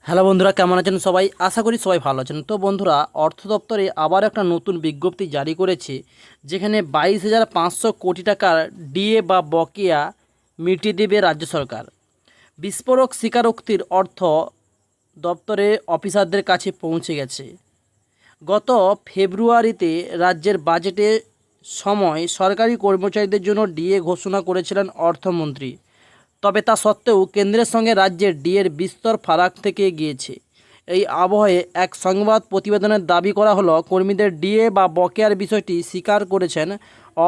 Hello বন্ধুরা, কেমন আছেন সবাই? আশা করি সবাই ভালো আছেন। তো বন্ধুরা, অর্থ দপ্তরে আবার একটা নতুন বিজ্ঞপ্তি জারি করেছে, যেখানে 22,500 কোটি টাকার ডিএ বা বকেয়া মিটিয়ে দেবে রাজ্য সরকার। বিস্ফোরক স্বীকারোক্তির অর্থ দপ্তরে অফিসারদের কাছে পৌঁছে গেছে। গত ফেব্রুয়ারিতে রাজ্যের বাজেটের সময় সরকারি কর্মচারীদের জন্য ডিএ ঘোষণা করেছিলেন অর্থমন্ত্রী। তবে তা সত্ত্বেও কেন্দ্রের সঙ্গে রাজ্যের ডিএর বিস্তর ফারাক থেকে গিয়েছে। এই আবহে এক সংবাদ প্রতিবেদনের দাবি করা হলো, কর্মীদের ডিএ বা বকেয়ার বিষয়টি স্বীকার করেছেন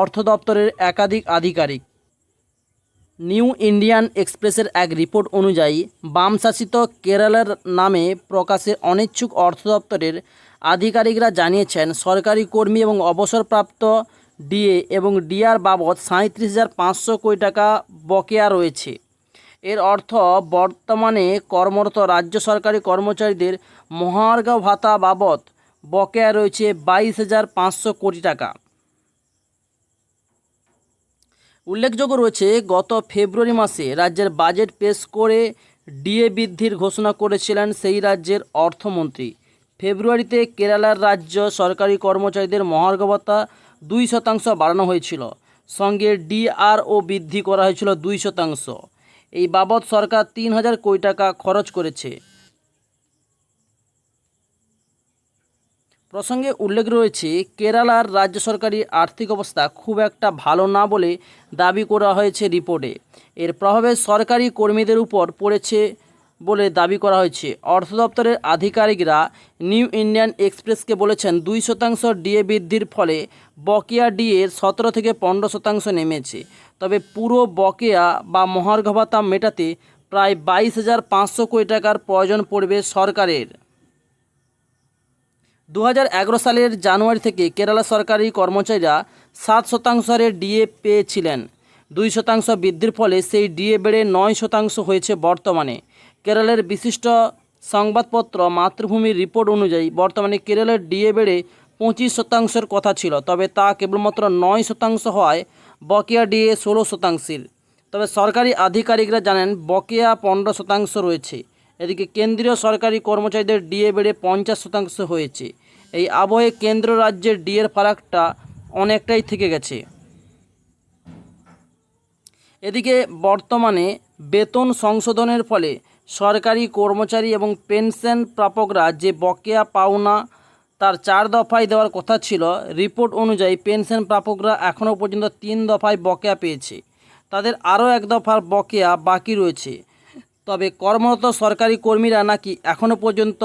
অর্থ দপ্তরের একাধিক আধিকারিক। নিউ ইন্ডিয়ান এক্সপ্রেসের এক রিপোর্ট অনুযায়ী, বামশাসিত কেরালার নামে প্রকাশে অনিচ্ছুক অর্থ দপ্তরের আধিকারিকরা জানিয়েছেন, সরকারি কর্মী এবং অবসরপ্রাপ্ত ডিএ এবং ডিআর বাবদ 37,500 কোটি টাকা বকেয়া রয়েছে। এর অর্থ বর্তমানে কর্মরত রাজ্য সরকারি কর্মচারীদের মহার্ঘ ভাতা বাবদ বকেয়া রয়েছে 22,500 কোটি টাকা। উল্লেখযোগ্য রয়েছে, গত ফেব্রুয়ারি মাসে রাজ্যের বাজেট পেশ করে ডিএ বৃদ্ধির ঘোষণা করেছিলেন সেই রাজ্যের অর্থমন্ত্রী। ফেব্রুয়ারিতে কেরালার রাজ্য সরকারি কর্মচারীদের মহার্ঘ ভাতা 2% বাড়ানো হয়েছিল, সঙ্গে ডিআরও বৃদ্ধি করা হয়েছিল 2%। এই বাবদ সরকার 3,000 কোটি টাকা খরচ করেছে। প্রসঙ্গে উল্লেখ রয়েছে, কেরালার রাজ্য সরকারি আর্থিক অবস্থা খুব একটা ভালো না বলে দাবি করা হয়েছে রিপোর্টে। এর প্রভাবে সরকারি কর্মীদের উপর পড়েছে বলে দাবি করা হয়েছে। অর্থ দপ্তরের আধিকারিকরা নিউ ইন্ডিয়ান এক্সপ্রেসকে বলেছেন, 2% ডিএ বৃদ্ধির ফলে বকেয়া ডিএর 17 থেকে 15% নেমেছে। তবে পুরো বকেয়া বা মহার্ঘ ভাতা মেটাতে প্রায় 22,500 কোটি টাকার প্রয়োজন পড়বে সরকারের। 2011 সালের জানুয়ারি থেকে কেরালা সরকারি কর্মচারীরা 7% হারে ডিএ পেয়েছিলেন। 2% বৃদ্ধির ফলে সেই ডিএ বেড়ে 9% হয়েছে বর্তমানে। কেরলের বিশিষ্ট সংবাদপত্র মাতৃভূমির রিপোর্ট অনুযায়ী, বর্তমানে কেরলের ডিএ বেড়ে 25%-এর কথা ছিল, তবে তা কেবলমাত্র 9% হওয়ায় বকেয়া ডিএ 16%। তবে সরকারি আধিকারিকরা জানেন, বকেয়া 15% রয়েছে। এদিকে কেন্দ্রীয় সরকারি কর্মচারীদের ডিএ বেড়ে 50% হয়েছে। এই আবহে কেন্দ্র রাজ্যের ডিএর ফারাকটা অনেকটাই থেকে গেছে। এদিকে বর্তমানে বেতন সংশোধনের ফলে সরকারি কর্মচারী এবং পেনশন প্রাপকরা যে বকেয়া পাওনা তার 4 দফায় দেওয়ার কথা ছিল। রিপোর্ট অনুযায়ী পেনশন প্রাপকরা এখনও পর্যন্ত 3 দফায় বকেয়া পেয়েছে। তাদের আরও 1 দফার বকেয়া বাকি রয়েছে। তবে কর্মরত সরকারি কর্মীরা নাকি এখনও পর্যন্ত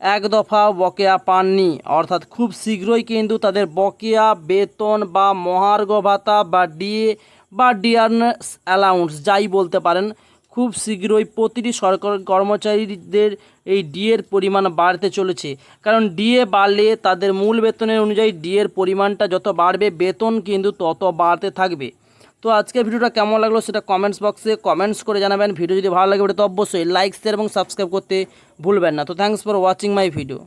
1 দফা বকেয়া পাননি। অর্থাৎ খুব শীঘ্রই কিন্তু তাদের বকেয়া বেতন বা মহার্ঘ ভাতা বা ডিএ বা ডিআরএস অ্যালাউন্স যাই বলতে পারেন, খুব শীঘ্রই প্রতিটি সরকারি কর্মচারীদের এই ডিএর পরিমাণ বাড়তে চলেছে। কারণ ডিএ বাড়লে তাদের মূল বেতনের অনুযায়ী ডিএর পরিমাণটা যত বাড়বে, বেতন কিন্তু তত বাড়তে থাকবে। তো আজকের ভিডিওটা কেমন লাগলো সেটা কমেন্টস বক্সে কমেন্টস করে জানাবেন। ভিডিও যদি ভালো লাগে তো অবশ্যই লাইক, শেয়ার এবং সাবস্ক্রাইব করতে ভুলবেন না। তো thanks for watching my video.